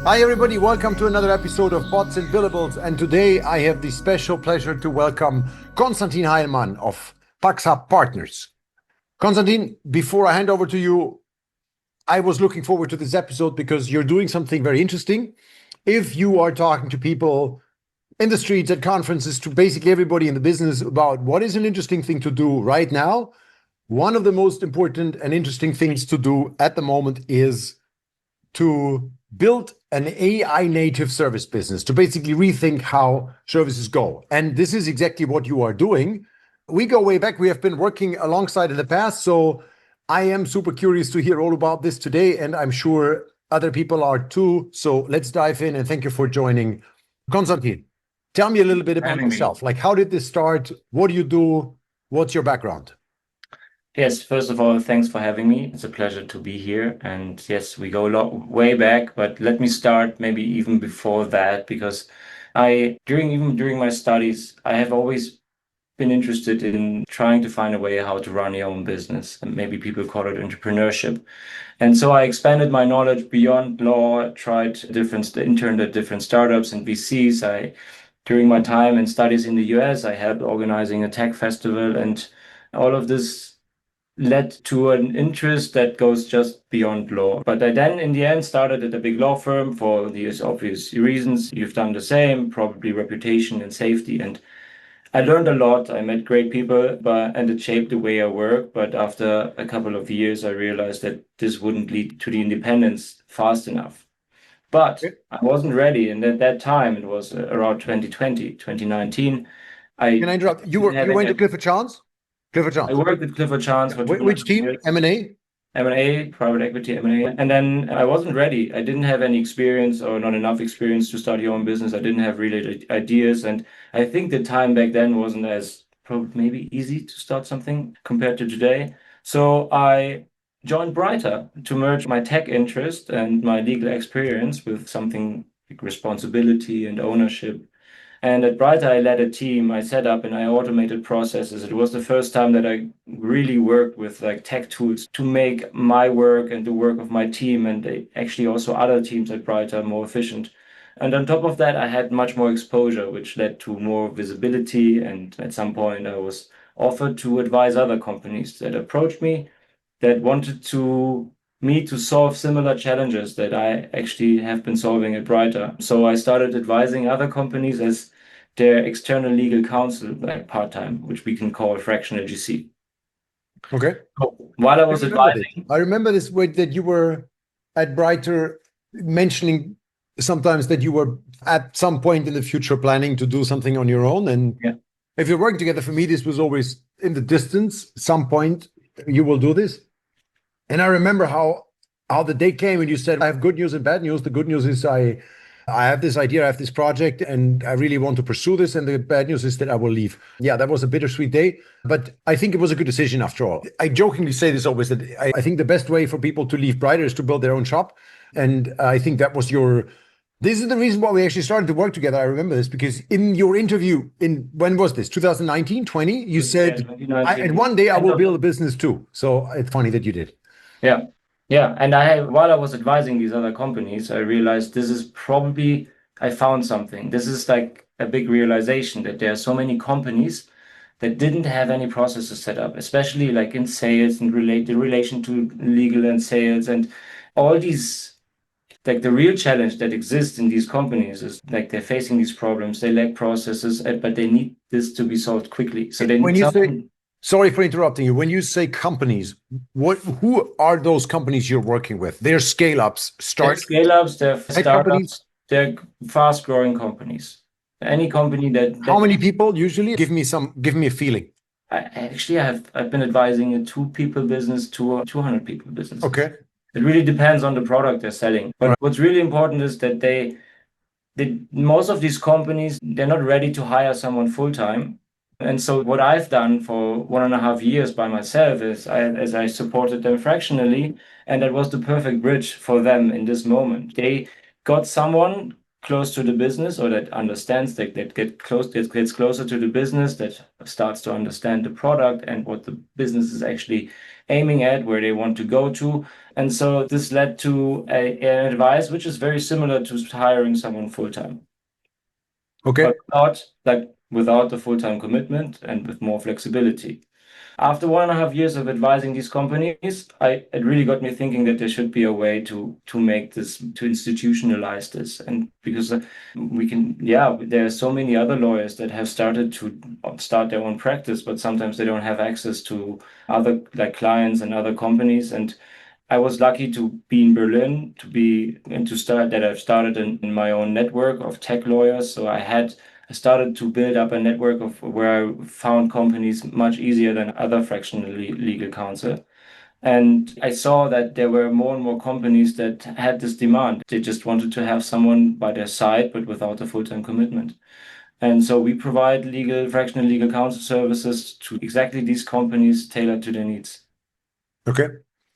Hi everybody, welcome to another episode of Bots and Billables, and today I have the special pleasure to welcome Konstantin Heilmann of PAXA Partners. Konstantin, before I hand over to you, I was looking forward to this episode because you're doing something very interesting. If you are talking to people in the streets, at conferences, to basically everybody in the business about what is an interesting thing to do right now, one of the most important and interesting things to do at the moment is to build an AI native service business, to basically rethink how services go. And this is exactly what you are doing. We go way back. We have been working alongside in the past. So I am super curious to hear all about this today. And I'm sure other people are too. So let's dive in, and thank you for joining. Konstantin, tell me a little bit about yourself. Like, how did this start? What do you do? What's your background? Yes, first of all, thanks for having me. It's a pleasure to be here. And yes, we go a lot way back, but let me start maybe even before that, because during my studies, I have always been interested in trying to find a way how to run your own business. And maybe people call it entrepreneurship. And so I expanded my knowledge beyond law, interned at different startups and VCs. During my time and studies in the US, I helped organizing a tech festival, and all of this led to an interest that goes just beyond law. But I then, in the end, started at a big law firm for these obvious reasons. You've done the same, probably reputation and safety. And I learned a lot. I met great people, and it shaped the way I work. But after a couple of years, I realized that this wouldn't lead to the independence fast enough. But I wasn't ready. And at that time, it was around 2020, 2019. Can I interrupt? You went to Clifford Chance? Clifford Chance. I worked with Clifford Chance for which team? M&A? M&A, private equity M&A. And then I wasn't ready. I didn't have any experience, or not enough experience, to start your own business. I didn't have really ideas. And I think the time back then wasn't as probably maybe easy to start something compared to today. So I joined Brighter to merge my tech interest and my legal experience with something like responsibility and ownership. And at Brighter, I led a team. I set up and I automated processes. It was the first time that I really worked with like tech tools to make my work and the work of my team, and actually also other teams at Brighter, more efficient. And on top of that, I had much more exposure, which led to more visibility. And at some point, I was offered to advise other companies that approached me that wanted me to solve similar challenges that I actually have been solving at Brighter. So I started advising other companies as their external legal counsel, like part-time, which we can call fractional GC. Okay. So while I was advising, I remember this way that you were at Brighter mentioning sometimes that you were at some point in the future planning to do something on your own. And if you're working together, for me, this was always in the distance. At some point, you will do this. And I remember how the day came and you said, I have good news and bad news. The good news is I have this idea, I have this project, and I really want to pursue this. And the bad news is that I will leave. Yeah, that was a bittersweet day, but I think it was a good decision after all. I jokingly say this always, that I think the best way for people to leave Brighter is to build their own shop. And I think that was this is the reason why we actually started to work together. I remember this because in your interview when was this? 2019, 20? You said, and one day I will build a business too. So it's funny that you did. Yeah. Yeah. And while I was advising these other companies, I realized I found something. This is like a big realization that there are so many companies that didn't have any processes set up, especially like in sales and the relation to legal and sales and all these. Like the real challenge that exists in these companies is like they're facing these problems, they lack processes, but they need this to be solved quickly. So they need Sorry for interrupting you. When you say companies, who are those companies you're working with? They're scale-ups, they're startups, they're fast-growing companies. Any company that How many people usually? Give me a feeling. I've been advising a 2-people business to a 200 people business. Okay. It really depends on the product they're selling. But what's really important is that most of these companies, they're not ready to hire someone full-time. And so what I've done for 1.5 years by myself is I supported them fractionally, and that was the perfect bridge for them in this moment. They got someone close to the business, or that understands that gets closer to the business, that starts to understand the product and what the business is actually aiming at, where they want to go to. And so this led to an advice which is very similar to hiring someone full-time. Okay. But without the full-time commitment and with more flexibility. After 1.5 years of advising these companies, it really got me thinking that there should be a way to make this, to institutionalize this. And because there are so many other lawyers that have started to start their own practice, but sometimes they don't have access to other clients and other companies. And I was lucky to be in Berlin, I've started in my own network of tech lawyers. So I started to build up a network of where I found companies much easier than other fractional legal counsel. And I saw that there were more and more companies that had this demand. They just wanted to have someone by their side, but without a full-time commitment. And so we provide fractional legal counsel services to exactly these companies tailored to their needs. Okay.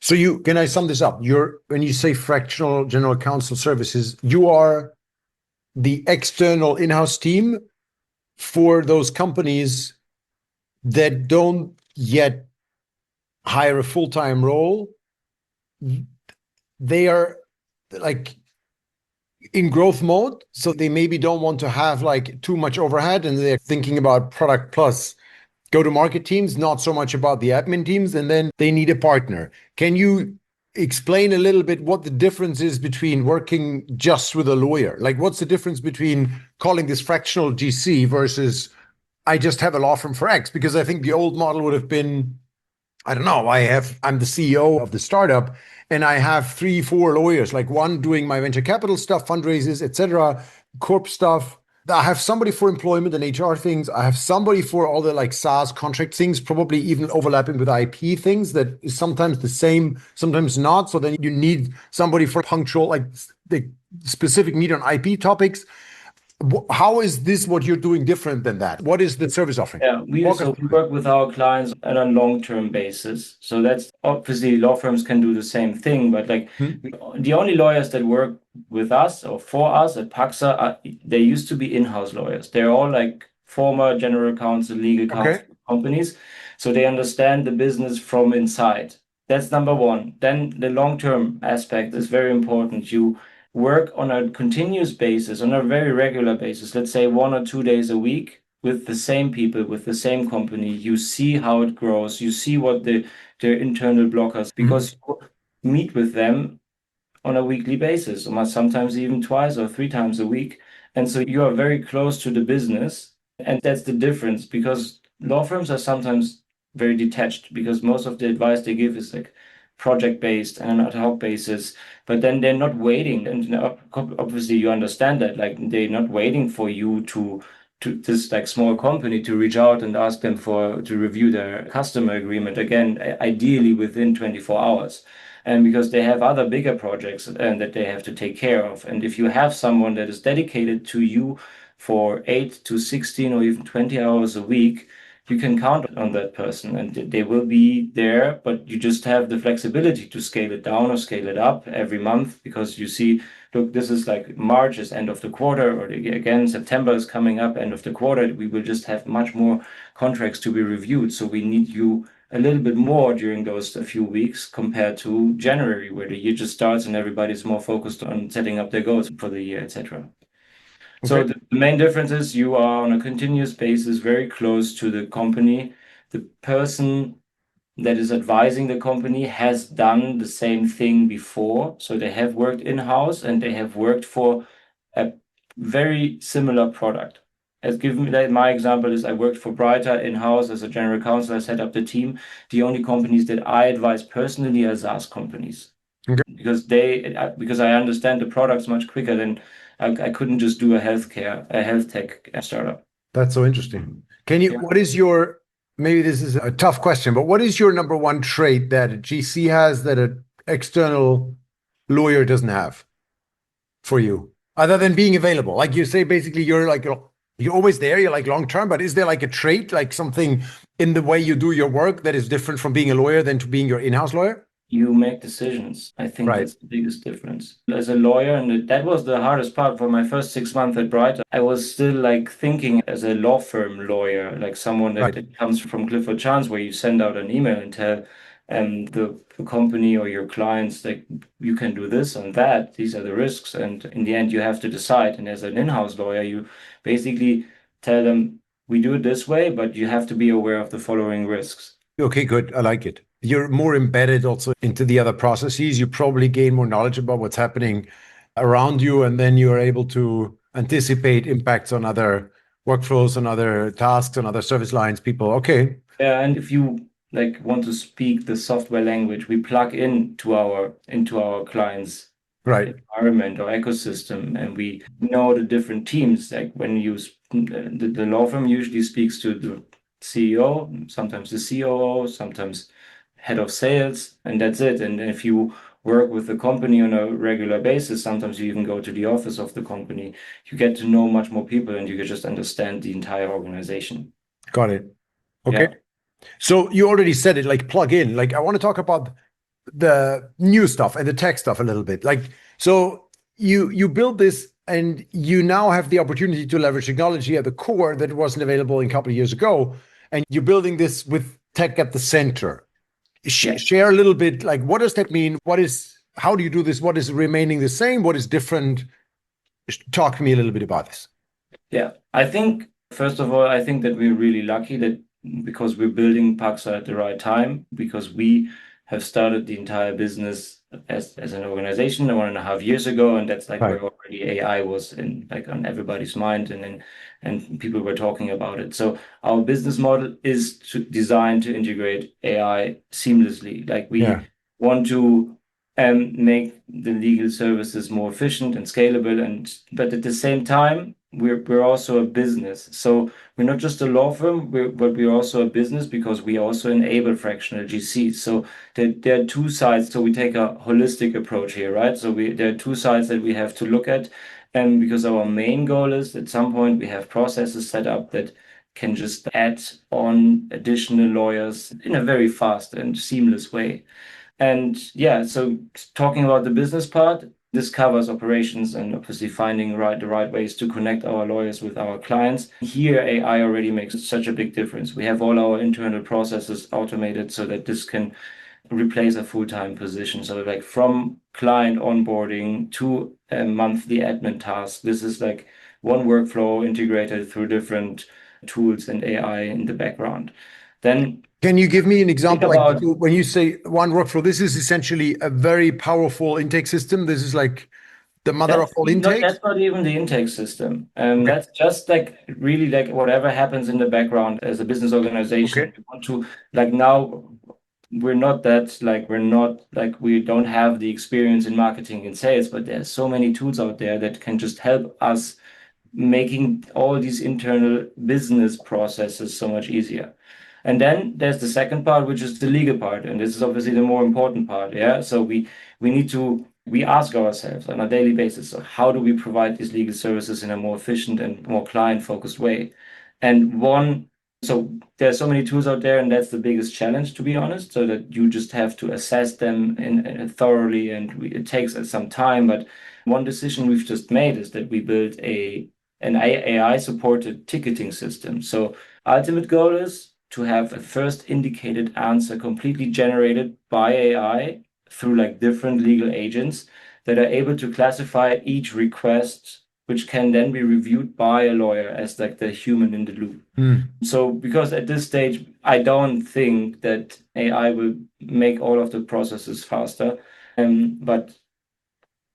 So can I sum this up? When you say fractional general counsel services, you are the external in-house team for those companies that don't yet hire a full-time role. They are like in growth mode, so they maybe don't want to have like too much overhead, and they're thinking about product plus go-to-market teams, not so much about the admin teams, and then they need a partner. Can you explain a little bit what the difference is between working just with a lawyer? Like, what's the difference between calling this fractional GC versus I just have a law firm for X? Because I think the old model would have been, I don't know, I'm the CEO of the startup and I have 3-4 lawyers, like one doing my venture capital stuff, fundraisers, etc., corp stuff. I have somebody for employment and HR things. I have somebody for all the like SaaS contract things, probably even overlapping with IP things that is sometimes the same, sometimes not. So then you need somebody for punctual, like the specific need on IP topics. How is this what you're doing different than that? What is the service offering? Yeah, we work with our clients on a long-term basis. So that's obviously law firms can do the same thing, but the only lawyers that work with us or for us at PAXA, they used to be in-house lawyers. They're all like former general counsel, legal counsel companies. So they understand the business from inside. That's number one. Then the long-term aspect is very important. You work on a continuous basis, on a very regular basis, let's say 1 or 2 days a week with the same people, with the same company. You see how it grows. You see what their internal blockers, because you meet with them on a weekly basis, or sometimes even twice or 3 times a week. And so you are very close to the business. And that's the difference, because law firms are sometimes very detached, because most of the advice they give is like project-based and ad hoc basis, but then they're not waiting. And obviously you understand that, like they're not waiting for you to this like small company to reach out and ask them to review their customer agreement again, ideally within 24 hours. And because they have other bigger projects and that they have to take care of. And if you have someone that is dedicated to you for 8 to 16 or even 20 hours a week, you can count on that person and they will be there, but you just have the flexibility to scale it down or scale it up every month, because you see, look, this is like March is end of the quarter, or again, September is coming up, end of the quarter. We will just have much more contracts to be reviewed. So we need you a little bit more during those a few weeks compared to January, where the year just starts and everybody's more focused on setting up their goals for the year, etc. So the main difference is you are on a continuous basis, very close to the company. The person that is advising the company has done the same thing before. So they have worked in-house and they have worked for a very similar product. As given that my example is I worked for Brighter in-house as a general counsel. I set up the team. The only companies that I advise personally are SaaS companies. Because I understand the products much quicker than I couldn't just do a health tech startup. That's so interesting. What is your, maybe this is a tough question, but what is your number one trait that a GC has that an external lawyer doesn't have for you, other than being available? Like you say, basically you're always there, you're like long-term, but is there like a trait, like something in the way you do your work that is different from being a lawyer than to being your in-house lawyer? you make decisions. I think Right. that's the biggest difference. As a lawyer, and that was the hardest part for my first 6 months at Brighton, I was still like thinking as a law firm lawyer, like someone that Right. comes from Clifford Chance, where you send out an email and tell the company or your clients like you can do this and that, these are the risks, and in the end you have to decide. And as an in-house lawyer, you basically tell them we do it this way, but you have to be aware of the following risks. Okay, good. I like it. You're more embedded also into the other processes. You probably gain more knowledge about what's happening around you, and then you're able to anticipate impacts on other workflows, on other tasks, on other service lines, people. Okay. Yeah, and if you like want to speak the software language, we plug into our clients' Right. environment or ecosystem, and we know the different teams. Like when the law firm usually speaks to the CEO, sometimes the COO, sometimes head of sales, and that's it. And if you work with the company on a regular basis, sometimes you even go to the office of the company, you get to know much more people and you can just understand the entire organization. Got it. Okay. Yeah. So you already said it, like plug in. Like I want to talk about the new stuff and the tech stuff a little bit. Like, so you build this and you now have the opportunity to leverage technology at the core that wasn't available a couple of years ago. And you're building this with tech at the center. Yeah. Share a little bit, like, what does that mean? How do you do this? What is remaining the same? What is different? Talk to me a little bit about this. Yeah, I think, first of all, I think that we're really lucky that because we're building PAXA at the right time, because we have started the entire business as an organization 1.5 years ago, and that's like Right. where already AI was in like on everybody's mind, and people were talking about it. So our business model is designed to integrate AI seamlessly. Like we Yeah. want to make the legal services more efficient and scalable, but at the same time we're also a business. So we're not just a law firm, but we're also a business because we also enable fractional GCs. So there are two sides. So we take a holistic approach here, right? So there are two sides that we have to look at, and because our main goal is at some point we have processes set up that can just add on additional lawyers in a very fast and seamless way. And yeah, so talking about the business part, this covers operations and obviously finding the right ways to connect our lawyers with our clients. Here, AI already makes such a big difference. We have all our internal processes automated so that this can replace a full-time position. So like from client onboarding to a monthly admin task, this is like one workflow integrated through different tools and AI in the background. Then Can you give me an example? about Like when you say one workflow, this is essentially a very powerful intake system. This is like the mother of all intakes. that's not even the intake system. Okay. That's just like really like whatever happens in the background as a business organization. Okay. We want to like now we're not like we don't have the experience in marketing and sales, but there's so many tools out there that can just help us making all these internal business processes so much easier. And then there's the second part, which is the legal part, and this is obviously the more important part. Yeah, so we ask ourselves on a daily basis, so how do we provide these legal services in a more efficient and more client-focused way? And so there's so many tools out there, and that's the biggest challenge, to be honest. So that you just have to assess them in thoroughly, and it takes some time. But one decision we've just made is that we built an AI-supported ticketing system. So ultimate goal is to have a first indicated answer completely generated by AI through like different legal agents that are able to classify each request, which can then be reviewed by a lawyer as like the human in the loop. So because at this stage, I don't think that AI will make all of the processes faster, but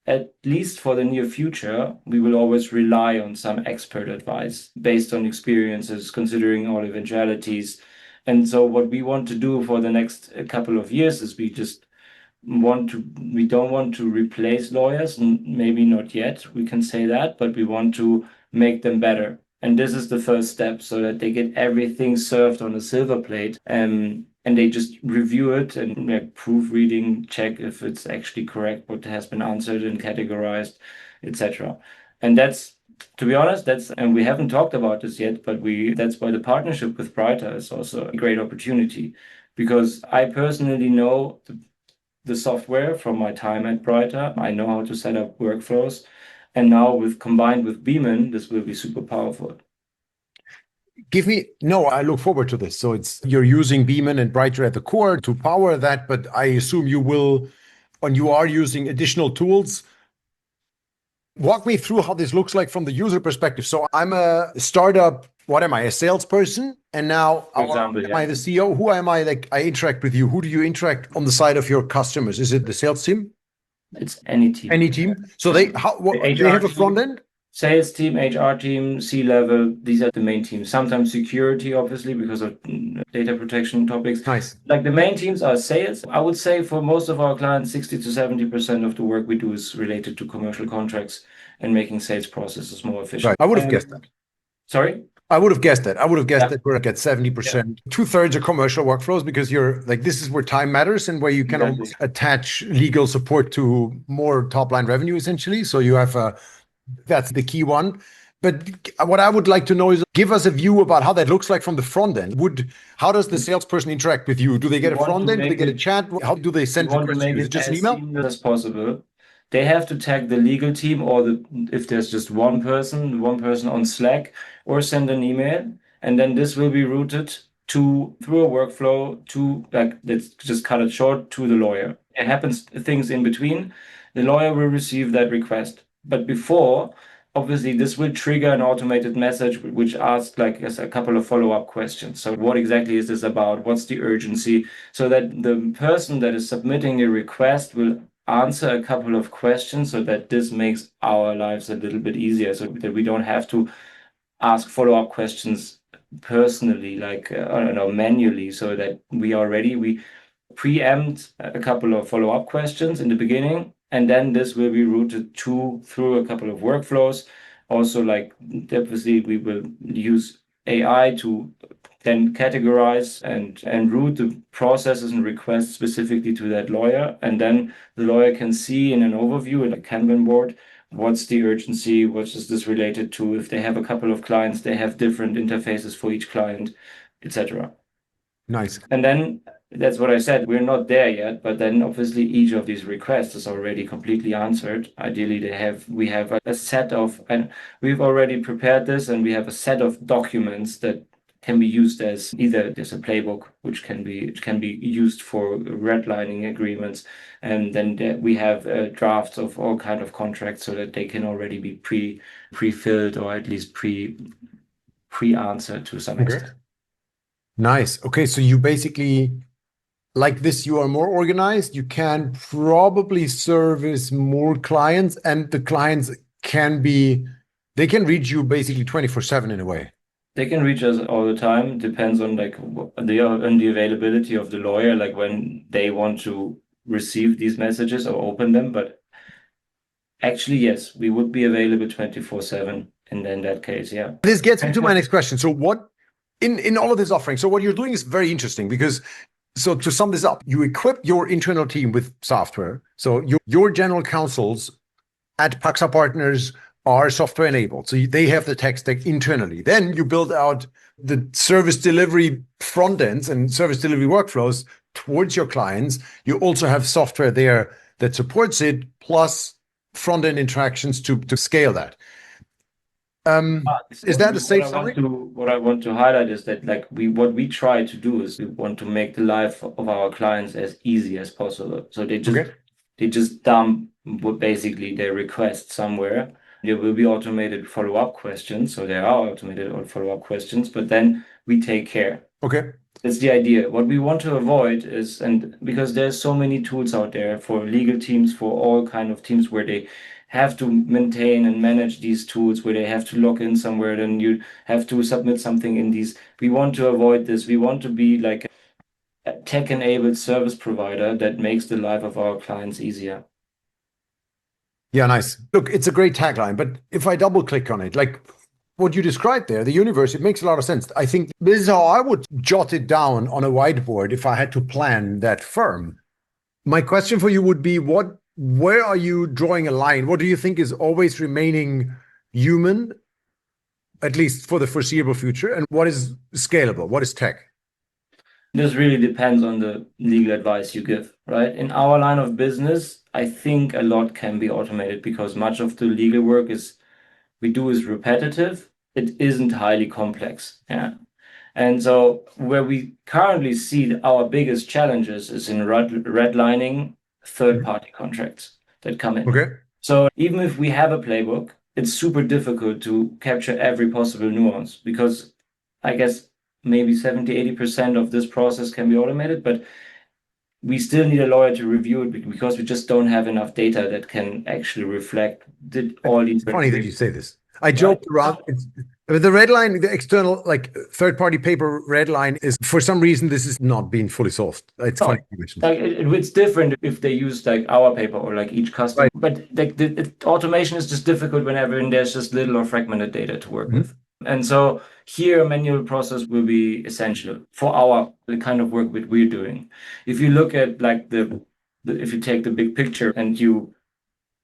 at least for the near future, we will always rely on some expert advice based on experiences, considering all eventualities. And so what we want to do for the next couple of years is we don't want to replace lawyers, and maybe not yet, we can say that, but we want to make them better. And this is the first step so that they get everything served on a silver plate, and they just review it and like proofreading, check if it's actually correct, what has been answered and categorized, etc. And that's, to be honest, and we haven't talked about this yet, but that's why the partnership with Brighter is also a great opportunity, because I personally know the software from my time at Brighter. I know how to set up workflows. And now combined with Beeman, this will be super powerful. I look forward to this. So you're using Beeman and Brighter at the core to power that, but I assume you are using additional tools. Walk me through how this looks like from the user perspective. So I'm a startup. What am I? A salesperson? And now am I the CEO? Who am I? Like, I interact with you. Who do you interact on the side of your customers? Is it the sales team? It's any team. Any team. So they have a front end? Sales team, HR team, C-level, these are the main teams. Sometimes security, obviously, because of data protection topics. Nice. Like the main teams are sales. I would say for most of our clients, 60 to 70% of the work we do is related to commercial contracts and making sales processes more efficient. Right. I would have guessed that. Sorry? I would have guessed that. I would have guessed that we're at 70%. 2/3 are commercial workflows because this is where time matters and where you can almost attach legal support to more top line revenue, essentially. So you have that's the key one. But what I would like to know is give us a view about how that looks like from the front end. How does the salesperson interact with you? Do they get a front end? Do they get a chat? How do they send you questions? Is it just an email? Seamless as possible. They have to tag the legal team if there's just one person on Slack, or send an email. And then this will be routed through a workflow let's just cut it short, to the lawyer. It happens things in between. The lawyer will receive that request. But before, obviously, this will trigger an automated message which asks a couple of follow-up questions. So what exactly is this about? What's the urgency? So that the person that is submitting the request will answer a couple of questions, so that this makes our lives a little bit easier, so that we don't have to ask follow-up questions personally, manually, so that we are ready. We preempt a couple of follow-up questions in the beginning, and then this will be routed through a couple of workflows. Also, obviously, we will use AI to then categorize and route the processes and requests specifically to that lawyer. And then the lawyer can see in an overview, in a Kanban board, what's the urgency, what is this related to. If they have a couple of clients, they have different interfaces for each client, etc. Nice. And then that's what I said. We're not there yet, but then obviously each of these requests is already completely answered. Ideally, we have a set of, and we've already prepared this, and we have a set of documents that can be used as either there's a playbook which can be used for redlining agreements, and then we have drafts of all kind of contracts, so that they can already be pre-filled, or at least pre-answered to some extent. Nice. Okay, so you basically, like this, you are more organized. You can probably service more clients, and the clients they can reach you basically 24/7 in a way. They can reach us all the time. Depends on the availability of the lawyer, when they want to receive these messages or open them. But actually, yes, we would be available 24/7 in that case. Yeah. This gets me to my next question. So what in all of this offering? So what you're doing is very interesting, because so to sum this up, you equip your internal team with software. So your general counsels at PAXA Partners are software enabled. So they have the tech stack internally. Then you build out the service delivery front ends and service delivery workflows towards your clients. You also have software there that supports it, plus front end interactions to scale that. Is that a safe summary? What I want to highlight is that what we try to do is we want to make the life of our clients as easy as possible. So they just dump basically their request somewhere. There will be automated follow-up questions. So there are automated follow-up questions, but then we take care. Okay. That's the idea. What we want to avoid is, and because there's so many tools out there for legal teams, for all kind of teams, where they have to maintain and manage these tools, where they have to log in somewhere, then you have to submit something in these. We want to avoid this. We want to be like a tech-enabled service provider that makes the life of our clients easier. Yeah, nice. Look, it's a great tagline, but if I double click on it, like what you described there, the universe, it makes a lot of sense. I think this is how I would jot it down on a whiteboard if I had to plan that firm. My question for you would be, where are you drawing a line? What do you think is always remaining human, at least for the foreseeable future? And what is scalable? What is tech? This really depends on the legal advice you give, right? In our line of business, I think a lot can be automated because much of the legal work we do is repetitive. It isn't highly complex. Yeah. And so where we currently see our biggest challenges is in redlining third-party contracts that come in. Okay. So even if we have a playbook, it's super difficult to capture every possible nuance because I guess maybe 70-80% of this process can be automated, but we still need a lawyer to review it because we just don't have enough data that can actually reflect all these. It's funny that you say this. I joked around. The red line, the external, like third-party paper red line is, for some reason, this is not being fully solved. It's funny you mentioned. Like it's different if they use like our paper or like each customer, Right. but like the automation is just difficult whenever there's just little or fragmented data to work with. And so here a manual process will be essential for the kind of work that we're doing. If you look at like if you take the big picture and you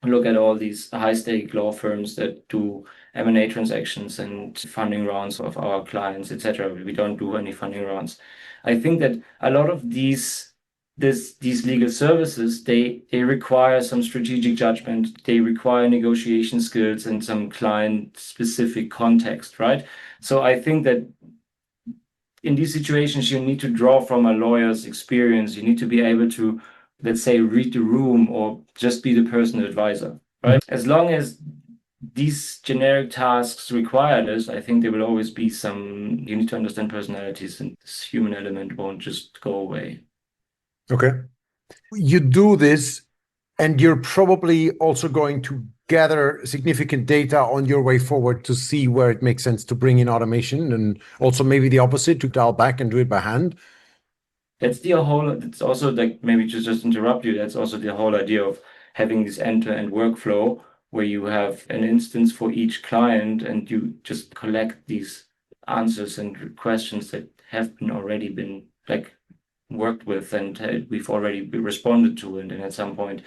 look at all these high-stake law firms that do M&A transactions and funding rounds of our clients, etc. We don't do any funding rounds. I think that a lot of these legal services, they require some strategic judgment, they require negotiation skills and some client-specific context, right? So I think that in these situations, you need to draw from a lawyer's experience. You need to be able to, let's say, read the room or just be the personal advisor, right? As long as these generic tasks require this, I think there will always be you need to understand personalities, and this human element won't just go away. Okay. You do this, and you're probably also going to gather significant data on your way forward to see where it makes sense to bring in automation, and also maybe the opposite, to dial back and do it by hand. It's also like, maybe just interrupt you, that's also the whole idea of having this end-to-end workflow where you have an instance for each client and you just collect these answers and questions that have already been like worked with and we've already responded to, and then at some point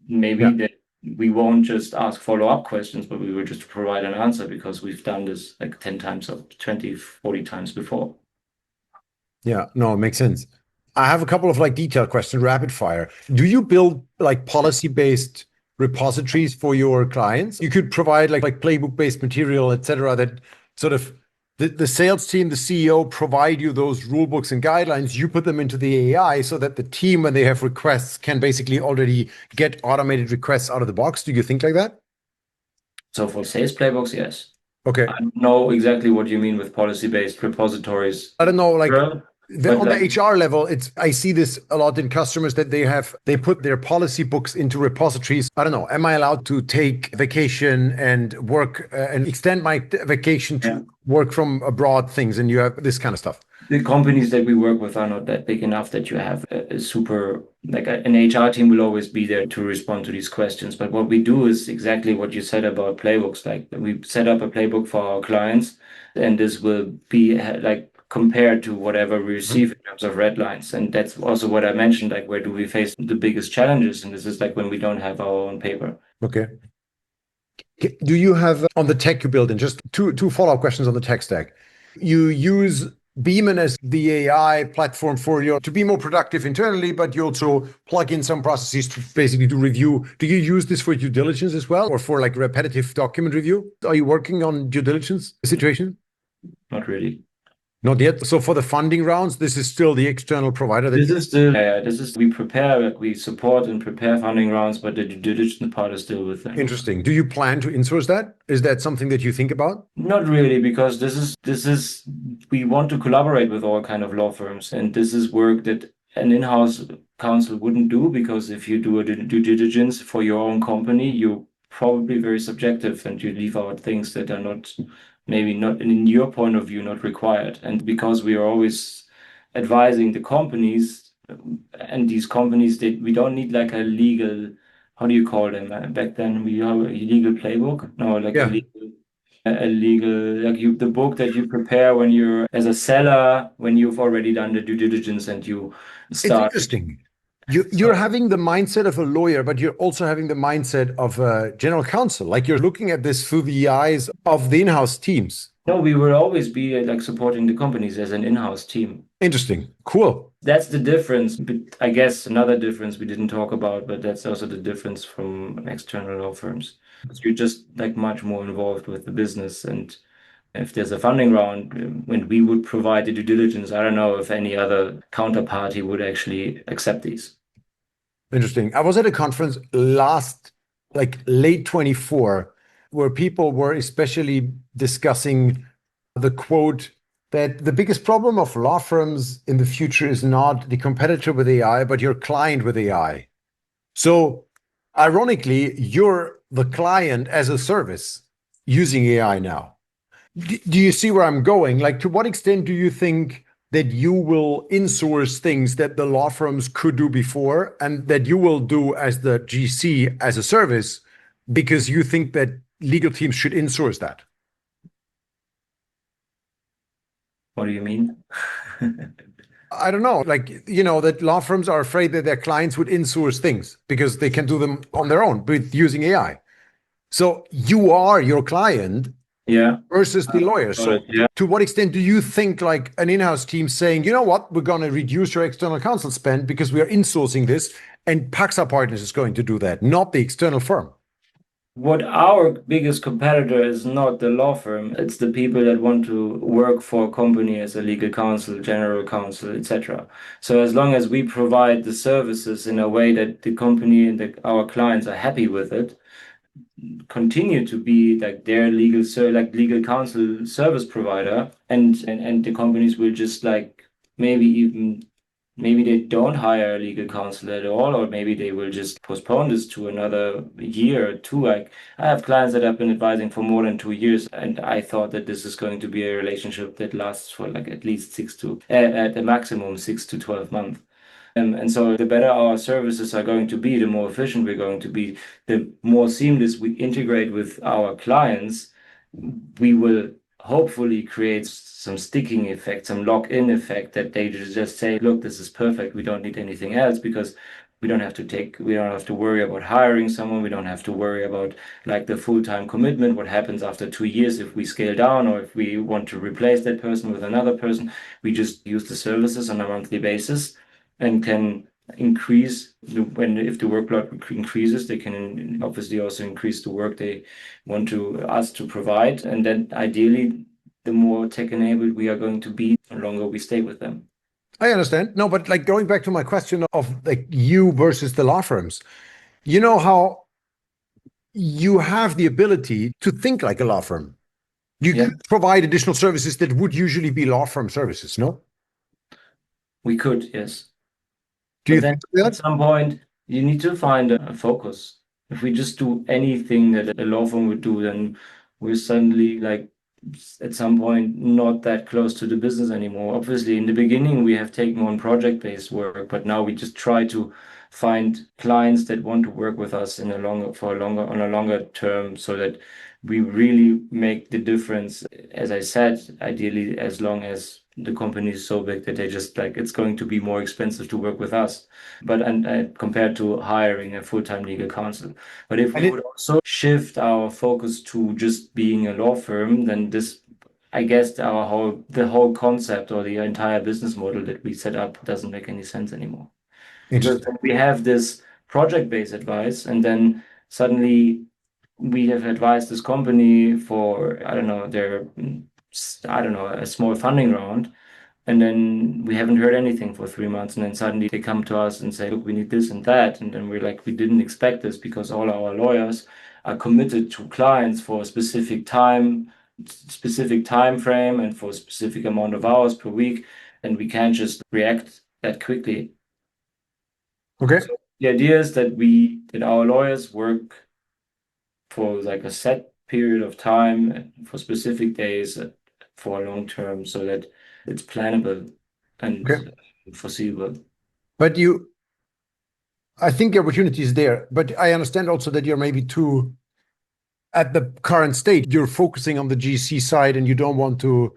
maybe that we won't just ask follow-up questions, but we will just provide an answer because we've done this like 10 times or 20, 40 times before. Yeah, no, it makes sense. I have a couple of like detailed questions, rapid fire. Do you build like policy-based repositories for your clients? You could provide like playbook-based material, etc., that sort of the sales team, the CEO provide you those rule books and guidelines. You put them into the AI so that the team, when they have requests, can basically already get automated requests out of the box. Do you think like that? So for sales playbooks, yes. Okay. I don't know exactly what you mean with policy-based repositories. I don't know, like Sure. on the HR level, I see this a lot in customers that they put their policy books into repositories. I don't know, am I allowed to take vacation and work and extend my vacation to work from abroad things, and you have this kind of stuff? The companies that we work with are not that big enough that you have a super, like an HR team will always be there to respond to these questions. But what we do is exactly what you said about playbooks. Like we set up a playbook for our clients, and this will be like compared to whatever we receive in terms of red lines. And that's also what I mentioned, like where do we face the biggest challenges? And this is like when we don't have our own paper. Okay. Do you have on the tech you build in, just two follow-up questions on the tech stack? You use Beeman as the AI platform to be more productive internally, but you also plug in some processes to basically do review. Do you use this for due diligence as well, or for like repetitive document review? Are you working on due diligence situation? Not really. Not yet. So for the funding rounds, this is still the external provider. We support and prepare funding rounds, but the due diligence part is still with them. Interesting. Do you plan to insource that? Is that something that you think about? Not really, because we want to collaborate with all kind of law firms, and this is work that an in-house counsel wouldn't do, because if you do a due diligence for your own company, you're probably very subjective and you leave out things that are not, maybe not in your point of view, not required. And because we are always advising the companies, and these companies, we don't need like a legal, how do you call them? Back then we have a legal playbook. No, like a legal, like the book that you prepare when you're as a seller, when you've already done the due diligence and you start. It's interesting. You're having the mindset of a lawyer, but you're also having the mindset of a general counsel. Like you're looking at this through the eyes of the in-house teams. No, we will always be like supporting the companies as an in-house team. Interesting. Cool. That's the difference. But I guess another difference we didn't talk about, but that's also the difference from external law firms. You're just like much more involved with the business. And if there's a funding round, when we would provide the due diligence, I don't know if any other counterparty would actually accept these. Interesting. I was at a conference like late 24, where people were especially discussing the quote that the biggest problem of law firms in the future is not the competitor with AI, but your client with AI. So, ironically, you're the client as a service using AI now. Do you see where I'm going? Like, to what extent do you think that you will insource things that the law firms could do before and that you will do as the GC as a service because you think that legal teams should insource that? What do you mean? I don't know, like, that law firms are afraid that their clients would insource things because they can do them on their own with using AI. So you are your client Yeah. versus the lawyer. So Yeah. to what extent do you think like an in-house team saying, you know what, we're going to reduce your external counsel spend because we are insourcing this, and PAXA Partners is going to do that, not the external firm? What our biggest competitor is not the law firm, it's the people that want to work for a company as a legal counsel, general counsel, etc. So as long as we provide the services in a way that the company and our clients are happy with it, continue to be like their legal counsel service provider, and the companies will just like maybe they don't hire a legal counsel at all, or maybe they will just postpone this to another year or two. Like I have clients that have been advising for more than 2 years, and I thought that this is going to be a relationship that lasts for like at least at the maximum 6 to 12 months. And so the better our services are going to be, the more efficient we're going to be, the more seamless we integrate with our clients, we will hopefully create some sticking effect, some lock-in effect that they just say, look, this is perfect. We don't need anything else because we don't have to worry about hiring someone. We don't have to worry about like the full-time commitment. What happens after 2 years if we scale down or if we want to replace that person with another person? We just use the services on a monthly basis and can increase if the workload increases, they can obviously also increase the work they want us to provide. And then ideally, the more tech-enabled we are going to be, the longer we stay with them. I understand. No, but like going back to my question of like you versus the law firms, you know how you have the ability to think like a law firm. You Yeah. could provide additional services that would usually be law firm services, no? We could, yes. Do you But then think that? at some point, you need to find a focus. If we just do anything that a law firm would do, then we're suddenly like at some point not that close to the business anymore. Obviously, in the beginning, we have taken on project-based work, but now we just try to find clients that want to work with us on a longer term, so that we really make the difference. As I said, ideally, as long as the company is so big that they just like it's going to be more expensive to work with us, but and compared to hiring a full-time legal counsel. But if we would also shift our focus to just being a law firm, then I guess the whole concept or the entire business model that we set up doesn't make any sense anymore. Because Interesting. we have this project-based advice, and then suddenly we have advised this company for, I don't know, a small funding round, and then we haven't heard anything for 3 months, and then suddenly they come to us and say, look, we need this and that, and then we're like, we didn't expect this because all our lawyers are committed to clients for a specific time frame and for a specific amount of hours per week, and we can't just react that quickly. Okay. So the idea is that our lawyers work for like a set period of time for specific days for a long term, so that it's plannable and foreseeable. But I think the opportunity is there, but I understand also that you're maybe too, at the current state, you're focusing on the GC side and you don't want to,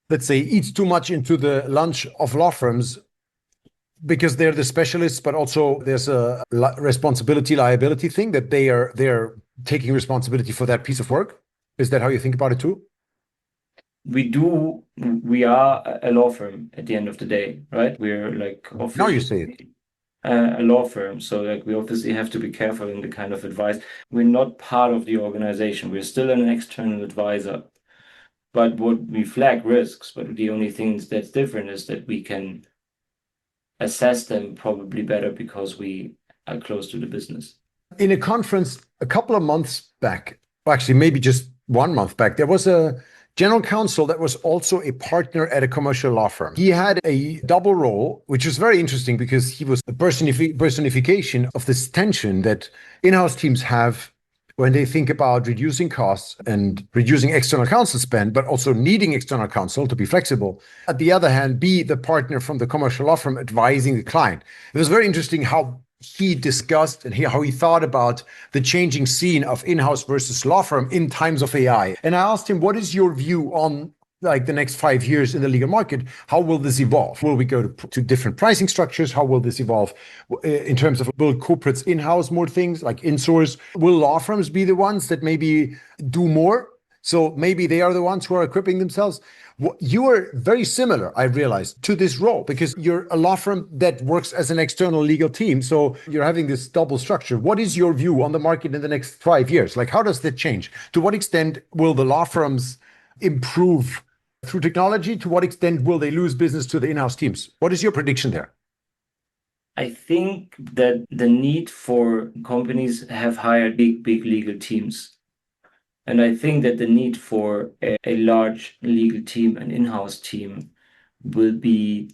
let's say, eat too much into the lunch of law firms because they're the specialists, but also there's a responsibility liability thing that they're taking responsibility for that piece of work. Is that how you think about it too? we are a law firm at the end of the day, right? We're like Now you say it. a law firm. So like we obviously have to be careful in the kind of advice. We're not part of the organization. We're still an external advisor. But what we flag risks, but the only thing that's different is that we can assess them probably better because we are close to the business. In a conference a couple of months back, actually maybe just 1 month back, there was a general counsel that was also a partner at a commercial law firm. He had a double role, which was very interesting because he was a personification of this tension that in-house teams have when they think about reducing costs and reducing external counsel spend, but also needing external counsel to be flexible. At the other hand, be the partner from the commercial law firm advising the client. It was very interesting how he discussed and how he thought about the changing scene of in-house versus law firm in times of AI. And I asked him, what is your view on like the next 5 years in the legal market? How will this evolve? Will we go to different pricing structures? How will this evolve in terms of will corporates in-house more things like in-source? Will law firms be the ones that maybe do more? So maybe they are the ones who are equipping themselves. You are very similar, I realized, to this role because you're a law firm that works as an external legal team. So you're having this double structure. What is your view on the market in the next 5 years? Like, how does that change? To what extent will the law firms improve through technology? To what extent will they lose business to the in-house teams? What is your prediction there? I think that the need for companies have hired big legal teams. And I think that the need for a large legal team, an in-house team, will be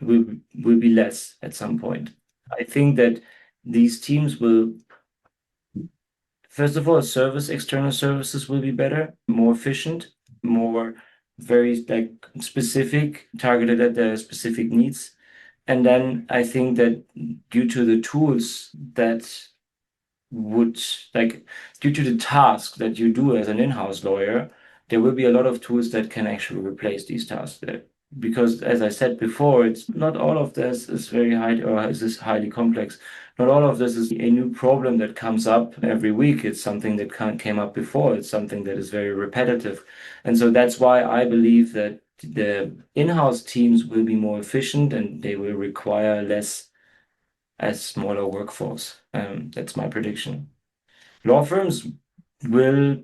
less at some point. I think that these teams will, first of all, external services will be better, more efficient, more very like specific, targeted at their specific needs. And then I think that due to the tools that due to the task that you do as an in-house lawyer, there will be a lot of tools that can actually replace these tasks there. Because as I said before, it's not all of this is very high or is this highly complex. Not all of this is a new problem that comes up every week. It's something that came up before. It's something that is very repetitive. And so that's why I believe that the in-house teams will be more efficient and they will require less a smaller workforce. That's my prediction. Law firms will,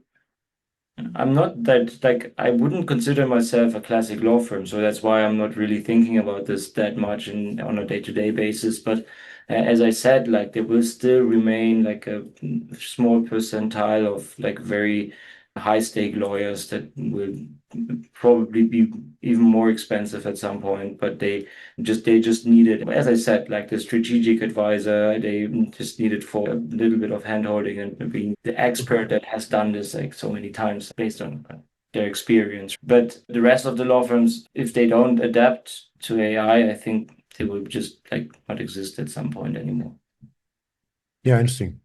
I'm not that, like, I wouldn't consider myself a classic law firm, so that's why I'm not really thinking about this that much on a day-to-day basis. But as I said, like, there will still remain like a small percentile of like very high-stake lawyers that will probably be even more expensive at some point, but they just need it. As I said, like the strategic advisor, they just need it for a little bit of handholding and being the expert that has done this like so many times based on their experience. But the rest of the law firms, if they don't adapt to AI, I think they will just like not exist at some point anymore. Yeah, interesting.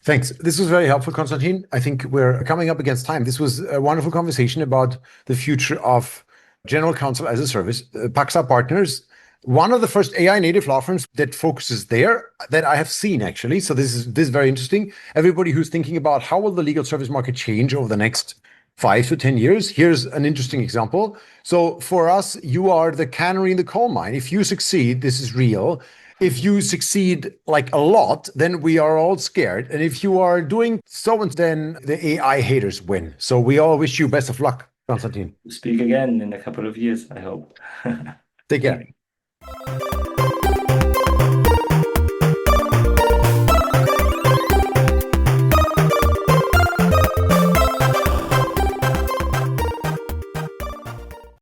Thanks. This was very helpful, Konstantin. I think we're coming up against time. This was a wonderful conversation about the future of General Counsel as a Service, PAXA Partners, one of the first AI native law firms that focuses there that I have seen actually. So this is very interesting. Everybody who's thinking about how will the legal service market change over the next 5 to 10 years, here's an interesting example. So for us, you are the canary in the coal mine. If you succeed, this is real. If you succeed like a lot, then we are all scared. And if you are doing so, then the AI haters win. So we all wish you best of luck, Konstantin. Speak again in a couple of years, I hope. Take care.